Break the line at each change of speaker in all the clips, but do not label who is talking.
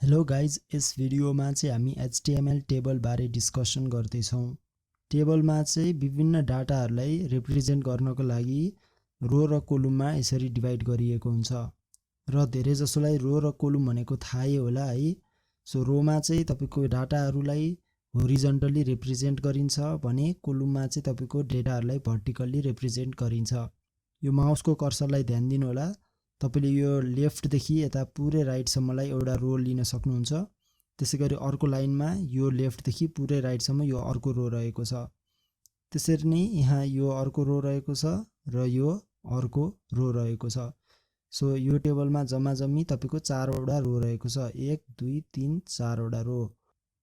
Hello guys, यस भिडियोमा चाहिँ हामी HTML टेबल बारे डिस्कसन गर्दैछौँ। टेबलमा चाहिँ विभिन्न डाटाहरूलाई रिप्रेजेन्ट गर्नको लागि रो र कोलुममा यसरी डिभाइड गरिएको हुन्छ र धेरै जसोलाई रो र कोलुम भनेको थाहै होला है। सो रोमा चाहिँ तपाईको डाटाहरूलाई होरिजन्टली रिप्रेजेन्ट गरिन्छ भने कोलुममा चाहिँ तपाईको डेटाहरूलाई भर्टिकल्ली रिप्रेजेन्ट गरिन्छ। यो माउसको कर्सरलाई ध्यान दिनु होला। तपाईले यो लेफ्ट देखि यता पुरै राइट सम्मलाई एउटा रो लिन सक्नुहुन्छ। त्यसैगरी अर्को लाइनमा यो लेफ्ट देखि पुरै राइट सम्म यो अर्को रो रहेको छ। त्यसरी नै यहाँ यो अर्को रो रहेको छ र यो अर्को रो रहेको छ। सो यो टेबलमा जम्मा तपाईको 4 वटा रो रहेको छ। 1 2 3 4 वटा रो।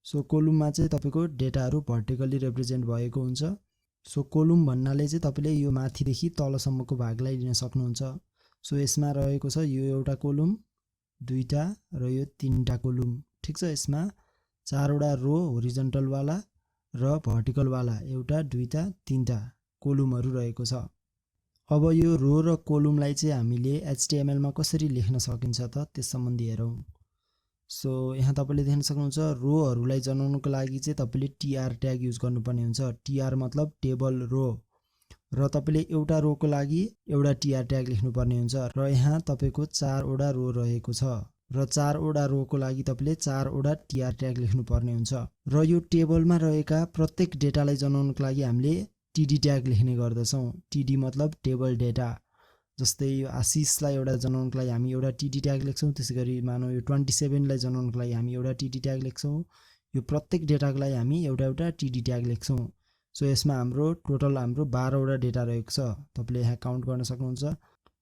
सो कोलुममा चाहिँ तपाईको डेटाहरू भर्टिकली रिप्रेजेन्ट भएको हुन्छ। सो कोलुम भन्नाले चाहिँ तपाईले यो माथिदेखि तलसम्मको भागलाई लिन सक्नुहुन्छ। सो यसमा रहेको छ यो एउटा कोलुम, दुईटा र यो तीनटा कोलुम। ठीक छ, यसमा 4 वटा रो होरिजन्टल वाला र भर्टिकल वाला एउटा, दुईटा, तीनटा कोलुमहरू रहेको छ। अब यो रो र कोलुमलाई चाहिँ हामीले HTML मा कसरी लेख्न सकिन्छ त त्यस सम्बन्धी हेरौँ। सो यहाँ तपाईले देख्न सक्नुहुन्छ रोहरूलाई जनाउनको लागि चाहिँ तपाईले tr ट्याग युज गर्नुपर्ने हुन्छ। tr मतलब टेबल रो र तपाईले एउटा रोको लागि एउटा tr ट्याग लेख्नुपर्ने हुन्छ र यहाँ तपाईको 4 वटा रो रहेको छ र 4 वटा रोको लागि तपाईले 4 वटा tr ट्याग लेख्नुपर्ने हुन्छ र यो टेबलमा रहेका प्रत्येक डेटालाई जनाउनको लागि हामीले td ट्याग लेख्ने गर्दछौं। td मतलब टेबल डेटा। जस्तै यो आशिषलाई एउटा जनाउनको लागि हामी एउटा td ट्याग लेख्छौं। त्यसैगरी मानौ यो 27 लाई जनाउनको लागि हामी एउटा td ट्याग लेख्छौं। यो प्रत्येक डेटाको लागि हामी एउटा td ट्याग लेख्छौं। सो यसमा हाम्रो टोटल 12 वटा डेटा रहेको छ। तपाईले यहाँ काउन्ट गर्न सक्नुहुन्छ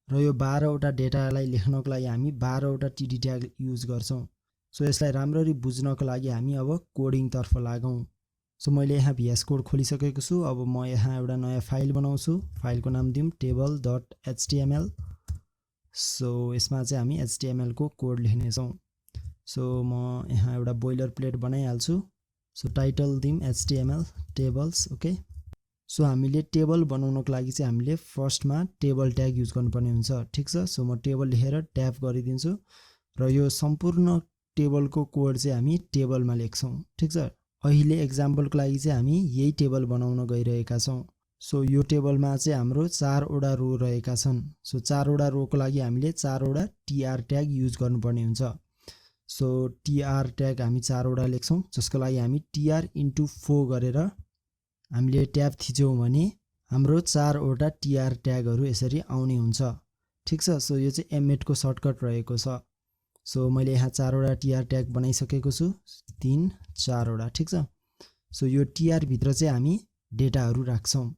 र यो 12 वटा डेटालाई लेख्नको लागि हामी 12 वटा td ट्याग युज गर्छौं। सो यसलाई राम्ररी बुझ्नको लागि हामी अब कोडिङ तर्फ लागौं। सो मैले यहाँ VS कोड खोलिसकेको छु। अब म यहाँ एउटा नयाँ फाइल बनाउँछु। फाइलको नाम दिउँ table.html। सो यसमा चाहिँ हामी HTML को कोड लेख्ने छौं। सो म यहाँ एउटा बोइलर प्लेट बनाइहाल्छु। सो टाइटल दिउँ HTML टेबल्स। ओके, सो हामीले टेबल बनाउनको लागि चाहिँ हामीले फर्स्टमा टेबल ट्याग युज गर्नुपर्ने हुन्छ। ठीक छ, सो म टेबल लेखेर ट्याब गरिदिन्छु र यो सम्पूर्ण टेबलको कोड चाहिँ हामी टेबलमा लेख्छौं। ठीक छ, अहिले एक्जाम्पलको लागि चाहिँ हामी यही टेबल बनाउन गइरहेका छौं। सो यो टेबलमा चाहिँ हाम्रो 4 वटा रो रहेका छन्। सो 4 वटा रोको लागि हामीले 4 वटा tr ट्याग युज गर्नुपर्ने हुन्छ। सो tr ट्याग हामी 4 वटा लेख्छौं, जसको लागि हामी tr * 4 गरेर हामीले ट्याब थिच्यौं भने हाम्रो 4 वटा tr ट्यागहरू यसरी आउने हुन्छ। ठीक छ, सो यो चाहिँ m8 को सर्टकट रहेको छ। सो मैले यहाँ 4 वटा tr ट्याग बनाइसकेको छु, 3 4 वटा। ठीक छ, सो यो tr भित्र चाहिँ हामी डेटाहरू राख्छौं।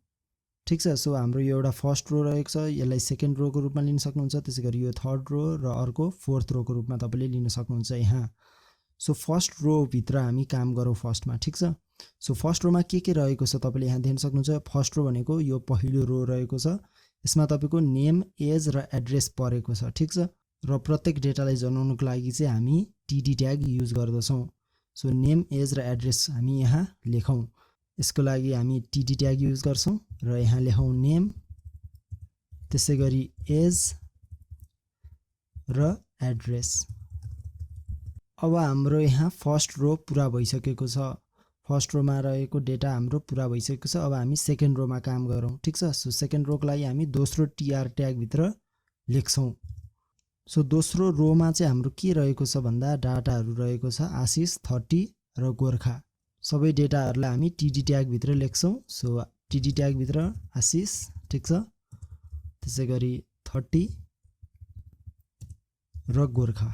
ठीक छ, सो हाम्रो यो एउटा फर्स्ट रो रहेको छ। यसलाई सेकेन्ड रो को रूपमा लिन सक्नुहुन्छ। त्यसैगरी यो थर्ड रो र अर्को फोर्थ रो को रूपमा तपाईले लिन सक्नुहुन्छ यहाँ। सो फर्स्ट रो भित्र हामी काम गरौँ फर्स्टमा। ठीक छ, सो फर्स्ट रोमा के रहेको छ तपाईले यहाँ देख्न सक्नुहुन्छ। फर्स्ट रो भनेको यो पहिलो रो रहेको छ। यसमा तपाईको नेम, एज र एड्रेस परेको छ। ठीक छ, र प्रत्येक डेटालाई जनाउनको लागि चाहिँ हामी td ट्याग युज गर्दछौं। सो नेम, एज र एड्रेस हामी यहाँ लेखौं। यसको लागि हामी td ट्याग युज गर्छौं र यहाँ लेखौं नेम, त्यसैगरी एज र एड्रेस। अब हाम्रो यहाँ फर्स्ट रो पुरा भइसकेको छ। फर्स्ट रोमा रहेको डेटा हाम्रो पुरा भइसकेको छ। अब हामी सेकेन्ड रोमा काम गरौँ। ठीक छ, सो सेकेन्ड रोको लागि हामी दोस्रो tr ट्याग भित्र लेख्छौं। सो दोस्रो रोमा चाहिँ हाम्रो के रहेको छ भन्दा डाटाहरू रहेको छ आशिष, 30 र गोर्खा। सबै डेटाहरूलाई हामी td ट्याग भित्र लेख्छौं। सो td ट्याग भित्र आशिष। ठीक छ, त्यसैगरी 30 र गोर्खा।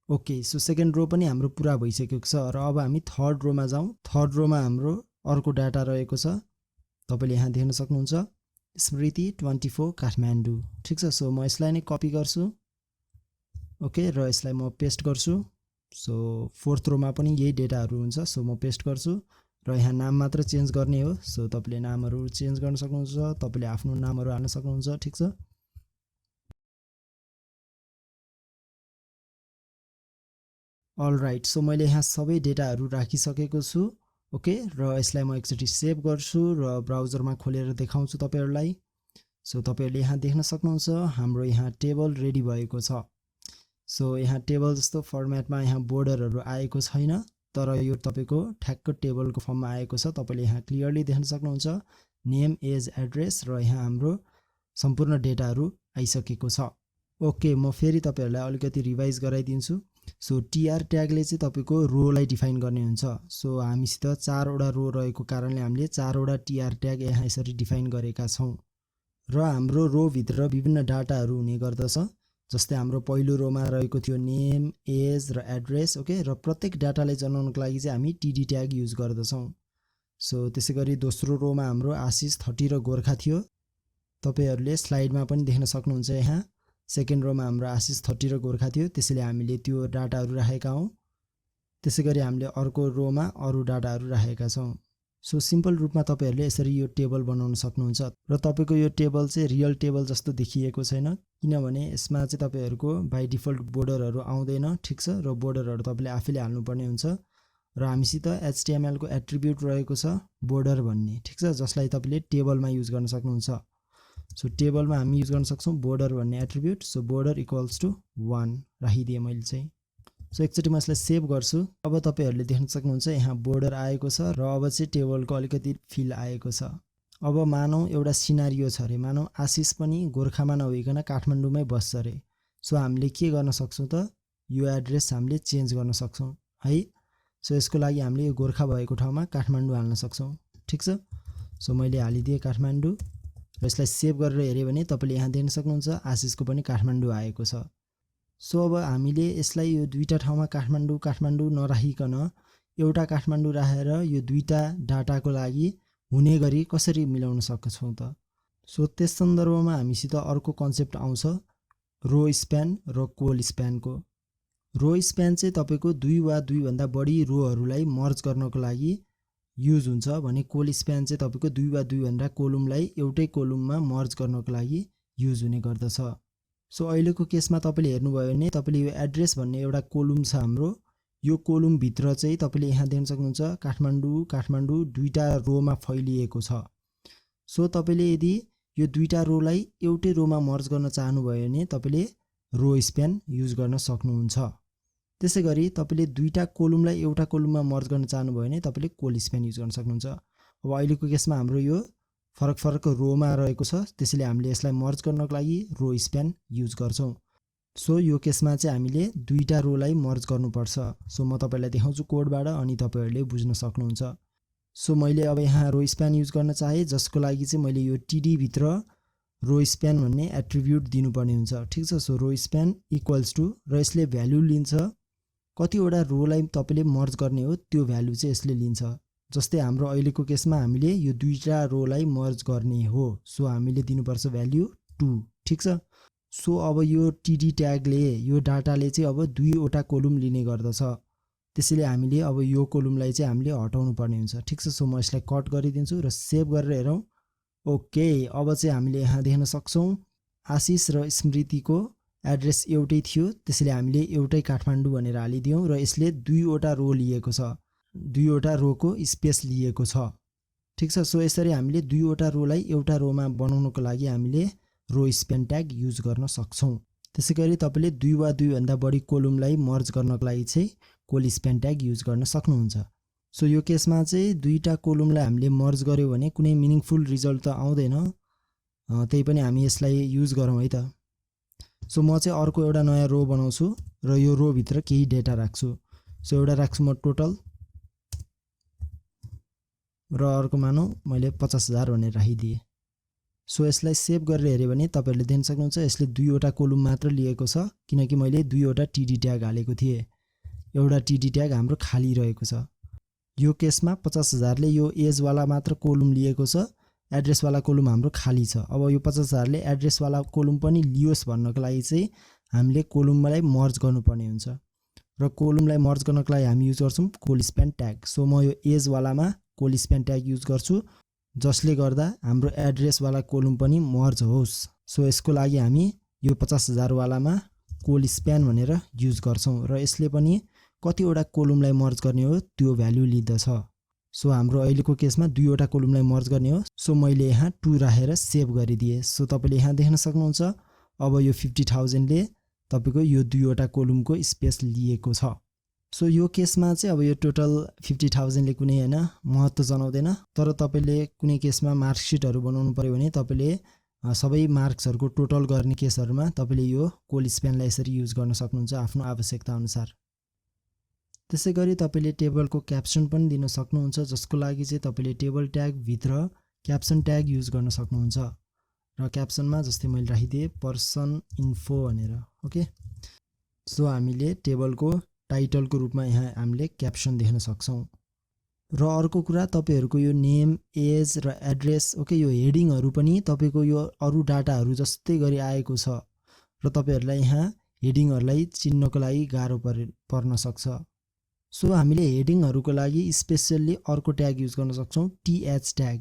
ओके, सो सेकेन्ड रो पनि हाम्रो पुरा भइसकेको छ र अब हामी थर्ड रोमा जाउँ। थर्ड रोमा हाम्रो अर्को डाटा रहेको छ। तपाईले यहाँ देख्न सक्नुहुन्छ स्मृति 24 काठमाडौँ। ठीक छ, सो म यसलाई नै कपी गर्छु। ओके, र यसलाई म पेस्ट गर्छु। सो फोर्थ रोमा पनि यही डेटाहरू हुन्छ। सो म पेस्ट गर्छु र यहाँ नाम मात्र चेन्ज गर्ने हो। सो तपाईले नामहरू चेन्ज गर्न सक्नुहुन्छ। तपाईले आफ्नो नामहरू हाल्न सक्नुहुन्छ। ठीक छ, अलराइट। सो मैले यहाँ सबै डेटाहरू राखिसकेको छु। ओके, र यसलाई म एकचोटी सेभ गर्छु र ब्राउजरमा खोलेर देखाउँछु तपाईहरुलाई। सो तपाईहरुले यहाँ देख्न सक्नुहुन्छ हाम्रो यहाँ टेबल रेडी भएको छ। सो यहाँ टेबल जस्तो फर्मेटमा यहाँ बोर्डरहरु आएको छैन, तर यो तपाईको ठ्याक्क टेबलको फर्ममा आएको छ। तपाईले यहाँ क्लियरली देख्न सक्नुहुन्छ नेम, एज, एड्रेस र यहाँ हाम्रो सम्पूर्ण डेटाहरु आइसकेको छ। ओके, म फेरि तपाईहरुलाई अलिकति रिभाइज गराइदिन्छु। सो टीआर ट्यागले चाहिँ तपाईको रोलाई डिफाइन गर्ने हुन्छ। सो हामीसित 4 वटा रो रहेको कारणले हामीले 4 वटा टीआर ट्याग यहाँ यसरी डिफाइन गरेका छौं र हाम्रो रो भित्र विभिन्न डाटाहरु हुने गर्दछ। जस्तै हाम्रो पहिलो रोमा रहेको थियो नेम, एज र एड्रेस। ओके, र प्रत्येक डाटालाई जनाउनको लागि चाहिँ हामी टीडी ट्याग युज गर्दछौं। सो त्यसैगरी दोस्रो रोमा हाम्रो आशिष 30 र गोर्खा थियो। तपाईहरुले स्लाइडमा पनि देख्न सक्नुहुन्छ। यहाँ सेकेन्ड रोमा हाम्रो आशिष 30 र गोर्खा थियो, त्यसैले हामीले त्यो डाटाहरु राखेका हौं। त्यसैगरी हामीले अर्को रोमा अरु डाटाहरु राखेका छौं। सो सिम्पल रूपमा तपाईहरुले यसरी यो टेबल बनाउन सक्नुहुन्छ र तपाईको यो टेबल चाहिँ रियल टेबल जस्तो देखिएको छैन, किनभने यसमा चाहिँ तपाईहरुको बाइ डिफल्ट बोर्डरहरु आउँदैन। ठीक छ, र बोर्डरहरु तपाईले आफैले हाल्नुपर्ने हुन्छ र हामीसित एचटीएमएल को एट्रिब्युट रहेको छ बोर्डर भन्ने। ठीक छ, जसलाई तपाईले टेबलमा युज गर्न सक्नुहुन्छ। सो टेबलमा हामी युज गर्न सक्छौं बोर्डर भन्ने attribute. So border equals to 1 राखिदिए मैले चाहिँ। सो एकचोटी म यसलाई सेभ गर्छु। अब तपाईहरुले देख्न सक्नुहुन्छ यहाँ बोर्डर आएको छ र अब चाहिँ टेबलको अलिकति फिल आएको छ। अब मानौ एउटा सिनारियो छ रे, मानौ आशिष पनि गोर्खामा नभइकन काठमाडौँमै बस्छ रे। सो हामीले के गर्न सक्छौं त, यो एड्रेस हामीले चेन्ज गर्न सक्छौं है। सो यसको लागि हामीले यो गोर्खा भएको ठाउँमा काठमाडौँ हाल्न सक्छौं। ठीक छ, सो मैले हालिदिए काठमाडौँ र यसलाई सेभ गरेर हेर्यो भने तपाईले यहाँ देख्न सक्नुहुन्छ आशिषको पनि काठमाडौँ आएको छ। सो अब हामीले यसलाई यो दुईटा ठाउँमा काठमाडौँ नराखिकन एउटा काठमाडौँ राखेर यो दुईटा डाटाको लागि हुने गरी कसरी मिलाउन सक्छौं त। सो त्यस सन्दर्भमा हामीसित अर्को कन्सेप्ट आउँछ रो स्प्यान र कोल स्प्यानको। रो स्प्यान चाहिँ तपाईको 2 वा 2 भन्दा बढी रोहरुलाई मर्ज गर्नको लागि युज हुन्छ भने कोल स्प्यान चाहिँ तपाईको 2 वा 2 भन्दा कोलमलाई एउटै कोलममा मर्ज गर्नको लागि युज हुने गर्दछ। सो अहिलेको केसमा तपाईले हेर्नुभयो भने तपाईले यो एड्रेस भन्ने एउटा कोलम छ हाम्रो, यो कोलम भित्र चाहिँ तपाईले यहाँ देख्न सक्नुहुन्छ काठमाडौँ दुईटा रोमा फैलिएको छ। सो तपाईले यदि यो दुईटा रोलाई एउटै रोमा मर्ज गर्न चाहनुभयो भने तपाईले रो स्प्यान युज गर्न सक्नुहुन्छ। त्यसैगरी तपाईले दुईटा कोलमलाई एउटा कोलममा मर्ज गर्न चाहनुभयो भने तपाईले कोल स्प्यान युज गर्न सक्नुहुन्छ। अब अहिलेको केसमा हाम्रो यो फरक रोमा रहेको छ, त्यसैले हामीले यसलाई मर्ज गर्नको लागि रो स्प्यान युज गर्छौं। सो यो केसमा चाहिँ हामीले दुईटा रोलाई मर्ज गर्नुपर्छ। सो म तपाईलाई देखाउँछु कोडबाट अनि तपाईहरुले बुझ्न सक्नुहुन्छ। सो मैले अब यहाँ रो स्प्यान युज गर्न चाहे, जसको लागि चाहिँ मैले यो टीडी भित्र रो स्प्यान भन्ने एट्रिब्युट दिनुपर्ने हुन्छ। ठीक छ, so row span equals to र यसले भ्यालु लिन्छ कतिवटा रोलाई तपाईले मर्ज गर्ने हो त्यो भ्यालु चाहिँ यसले लिन्छ। जस्तै हाम्रो अहिलेको केसमा हामीले यो दुईटा रोलाई मर्ज गर्ने हो, सो हामीले दिनुपर्छ भ्यालु 2। ठीक छ, सो अब यो टीडी ट्यागले यो डाटाले चाहिँ अब 2 वटा कोलम लिने गर्दछ, त्यसैले हामीले अब यो कोलमलाई चाहिँ हामीले हटाउनु पर्ने हुन्छ। ठीक छ, सो म यसलाई कट गरिदिन्छु र सेभ गरेर हेरौं। ओके, अब चाहिँ हामीले यहाँ देख्न सक्छौं आशिष र स्मृतिको एड्रेस एउटै थियो, त्यसैले हामीले एउटै काठमाडौँ भनेर हालिदियौं र यसले 2 वटा रो लिएको छ, 2 वटा रोको स्पेस लिएको छ। ठीक छ, सो यसरी हामीले 2 वटा रोलाई एउटा रोमा बनाउनको लागि हामीले रो स्प्यान ट्याग युज गर्न सक्छौं। त्यसैगरी तपाईले 2 वा 2 भन्दा बढी कोलमलाई मर्ज गर्नको लागि चाहिँ कोल स्प्यान ट्याग युज गर्न सक्नुहुन्छ। सो यो केसमा चाहिँ दुईटा कोलमलाई हामीले मर्ज गर्यो भने कुनै मिनिङफुल रिजल्ट त आउँदैन, त्यही पनि हामी यसलाई युज गरौँ है त। सो म चाहिँ अर्को एउटा नयाँ रो बनाउँछु र यो रो भित्र केही डेटा राख्छु। सो एउटा राख्छु म टोटल र अर्को मानौ मैले 50,000 भनेर राखिदिए। सो यसलाई सेभ गरेर हेर्यो भने तपाईहरुले देख्न सक्नुहुन्छ यसले 2 वटा कोलम मात्र लिएको छ, किनकि मैले 2 वटा टीडी ट्याग हालेको थिए। एउटा टीडी ट्याग हाम्रो खाली रहेको छ। यो केसमा 50,000 ले यो एज वाला मात्र कोलम लिएको छ, एड्रेस वाला कोलम हाम्रो खाली छ। अब यो 50,000 ले एड्रेस वाला कोलम पनि लियोस् भन्नको लागि चाहिँ हामीले कोलमलाई मर्ज गर्नुपर्ने हुन्छ र कोलमलाई मर्ज गर्नको लागि हामी युज गर्छौं कोल स्प्यान ट्याग। सो म यो एज वालामा कोल स्प्यान ट्याग युज गर्छु, जसले गर्दा हाम्रो एड्रेस वाला कोलम पनि मर्ज होस्। सो यसको लागि हामी यो 50,000 वालामा कोल स्प्यान भनेर युज गर्छौं र यसले पनि कतिवटा कोलमलाई मर्ज गर्ने हो त्यो भ्यालु लिँदछ। सो हाम्रो अहिलेको केसमा 2 वटा कोलमलाई मर्ज गर्ने हो, सो मैले यहाँ 2 राखेर सेभ गरिदिए। सो तपाईले यहाँ देख्न सक्नुहुन्छ अब यो 50,000 ले तपाईको यो दुईवटा कोलमको स्पेस लिएको छ। सो यो केसमा चाहिँ अब यो टोटल 50,000 ले कुनै हैन महत्त्व जनाउँदैन, तर तपाईले कुनै केसमा मार्कशिटहरु बनाउनु पर्यो भने तपाईले सबै मार्क्सहरुको टोटल गर्ने केसहरुमा तपाईले यो कोलस्प्यानलाई यसरी युज गर्न सक्नुहुन्छ आफ्नो आवश्यकता अनुसार। त्यसैगरी तपाईले टेबलको क्याप्सन पनि दिन सक्नुहुन्छ, जसको लागि चाहिँ तपाईले टेबल ट्याग भित्र क्याप्सन ट्याग युज गर्न सक्नुहुन्छ। र क्याप्सनमा जस्तै मैले राखिदिए पर्सन इन्फो भनेर। ओके, सो हामीले टेबलको टाइटलको रूपमा यहाँ हामीले क्याप्सन देख्न सक्छौं। र अर्को कुरा तपाईहरुको यो नेम, एज र एड्रेस, ओके, यो हेडिङहरु पनि तपाईको यो अरु डाटाहरु जस्तै गरी आएको छ र तपाईहरुलाई यहाँ हेडिङहरुलाई चिन्नको लागि गाह्रो पर्न सक्छ। सो हामीले हेडिङहरुको लागि स्पेशली अर्को ट्याग युज गर्न सक्छौं, टीएच ट्याग।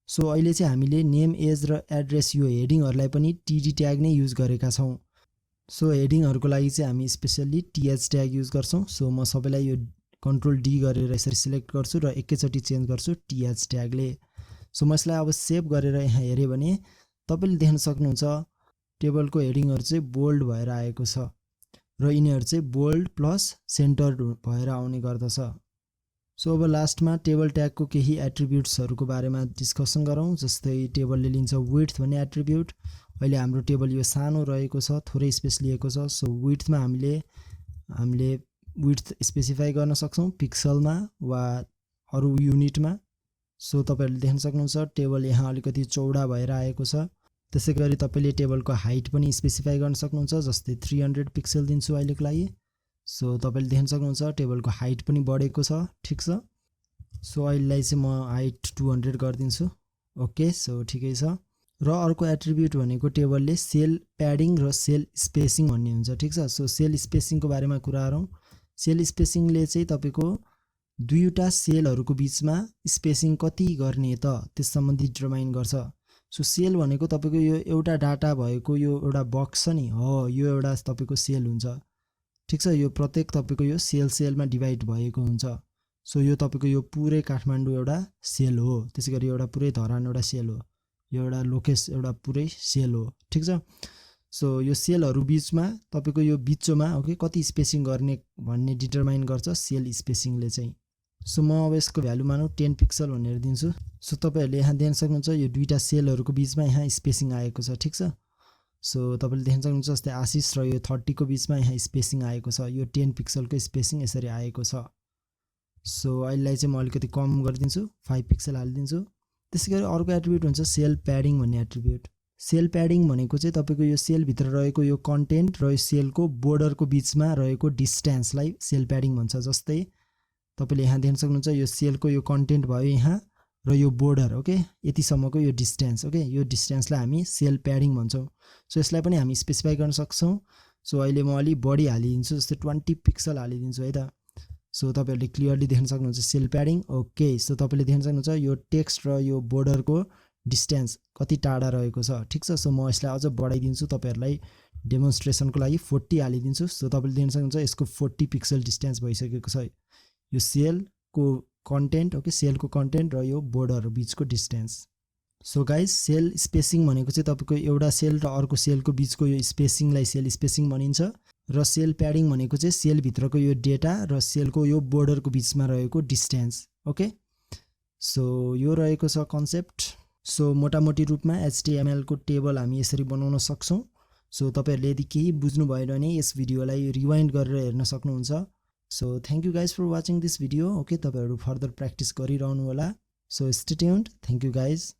सो अहिले चाहिँ हामीले नेम, एज र एड्रेस यो हेडिङहरुलाई पनि टीडी ट्याग नै युज गरेका छौं। सो हेडिङहरुको लागि चाहिँ हामी स्पेशली टीएच ट्याग युज गर्छौं। सो म सबैलाई यो कन्ट्रोल डी गरेर यसरी सिलेक्ट गर्छु र एकैचोटी चेन्ज गर्छु टीएच ट्यागले। सो म यसलाई अब सेभ गरेर यहाँ हेरे भने तपाईले देख्न सक्नुहुन्छ टेबलको हेडिङहरु चाहिँ बोल्ड भएर आएको छ र यिनीहरु चाहिँ बोल्ड प्लस सेन्टर्ड भएर आउने गर्दछ। सो अब लास्टमा टेबल ट्यागको केही एट्रिब्युट्सहरुको बारेमा डिस्कसन गरौँ। जस्तै टेबलले लिन्छ विड्थ भन्ने एट्रिब्युट। अहिले हाम्रो टेबल यो सानो रहेको छ, थोरै स्पेस लिएको छ। सो विड्थमा हामीले विड्थ स्पेसिफाई गर्न सक्छौं पिक्सलमा वा अरु युनिटमा। सो तपाईहरुले देख्न सक्नुहुन्छ टेबल यहाँ अलिकति चौडा भएर आएको छ। त्यसैगरी तपाईले टेबलको हाइट पनि स्पेसिफाई गर्न सक्नुहुन्छ, जस्तै 300 पिक्सल दिन्छु अहिलेको लागि। सो तपाईले देख्न सक्नुहुन्छ टेबलको हाइट पनि बढेको छ, ठीक छ। सो अहिलेलाई चाहिँ म हाइट 200 गर्दिन्छु। ओके, सो ठिकै छ। र अर्को एट्रिब्युट भनेको टेबलले सेल प्याडिङ र सेल स्पेसिङ भन्ने हुन्छ, ठीक छ। सो सेल स्पेसिङको बारेमा कुरा गरौँ। सेल स्पेसिङले चाहिँ तपाईको दुईवटा सेलहरुको बीचमा स्पेसिङ कति गर्ने त त्यस सम्बन्धी डिटरमाइन गर्छ। सो सेल भनेको तपाईको यो एउटा डाटा भएको यो एउटा बक्स छ नि, हो यो एउटा तपाईको सेल हुन्छ, ठीक छ। यो प्रत्येक तपाईको यो सेलमा डिभाइड भएको हुन्छ। सो यो तपाईको यो पुरै काठमाडौँ एउटा सेल हो। त्यसैगरी एउटा पुरै धरान एउटा सेल हो। यो एउटा लोकेस एउटा पुरै सेल हो, ठीक छ। सो यो सेलहरु बीचमा तपाईको यो बिचमा ओके कति स्पेसिङ गर्ने भन्ने डिटरमाइन गर्छ सेल स्पेसिङले चाहिँ। सो म अब यसको भ्यालु मानौ 10 पिक्सल भनेर दिन्छु। सो तपाईहरुले यहाँ देख्न सक्नुहुन्छ यो दुईटा सेलहरुको बीचमा यहाँ स्पेसिङ आएको छ, ठीक छ। सो तपाईले देख्न सक्नुहुन्छ जस्तै आशिष र यो 30 को बीचमा यहाँ स्पेसिङ आएको छ। यो 10 पिक्सलको स्पेसिङ यसरी आएको छ। सो अहिलेलाई चाहिँ म अलिकति कम गरिदिन्छु, 5 पिक्सल हालिदिन्छु। त्यसैगरी अर्को एट्रिब्युट हुन्छ सेल प्याडिङ भन्ने एट्रिब्युट। सेल प्याडिङ भनेको चाहिँ तपाईको यो सेल भित्र रहेको यो कन्टेन्ट र यो सेलको बोर्डरको बीचमा रहेको डिस्टेन्सलाई सेल प्याडिङ भन्छ। जस्तै तपाईले यहाँ देख्न सक्नुहुन्छ यो सेलको यो कन्टेन्ट भयो यहाँ र यो बोर्डर, ओके, यतिसम्मको यो डिस्टेन्स, ओके, यो डिस्टेन्सलाई हामी सेल प्याडिङ भन्छौं। सो यसलाई पनि हामी स्पेसिफाई गर्न सक्छौं। सो अहिले म अलि बढी हालिदिन्छु, जस्तै 20 पिक्सल हालिदिन्छु है त। सो तपाईहरुले क्लियरली देख्न सक्नुहुन्छ सेल प्याडिङ। ओके, सो तपाईले देख्न सक्नुहुन्छ यो टेक्स्ट र यो बोर्डरको डिस्टेन्स कति टाढा रहेको छ, ठीक छ। सो म यसलाई अझ बढाइदिन्छु तपाईहरुलाई डेमोन्स्ट्रेसनको लागि 40 हालिदिन्छु। सो तपाईले देख्न सक्नुहुन्छ यसको 40 पिक्सल डिस्टेन्स भइसकेको छ। यो सेलको कन्टेन्ट, ओके, सेलको कन्टेन्ट र यो बोर्डर बीचको distance. So guys cell spacing भनेको चाहिँ तपाईको एउटा सेल र अर्को सेलको बीचको यो स्पेसिङलाई सेल स्पेसिङ भनिन्छ र सेल प्याडिङ भनेको चाहिँ सेल भित्रको यो डेटा र सेलको यो बोर्डरको बीचमा रहेको डिस्टेन्स। ओके, सो यो रहेको छ कन्सेप्ट। सो मोटामोटी रूपमा HTML को टेबल हामी यसरी बनाउन सक्छौं। सो तपाईहरुले यदि केही बुझ्नु भएन भने यस भिडियोलाई रिवाइन्ड गरेर हेर्न सक्नुहुन्छ। So thank you guys for watching this video. Okay, तपाईहरु फर्दर प्र्याक्टिस गरिरहनु होला। So stay tuned. Thank you guys.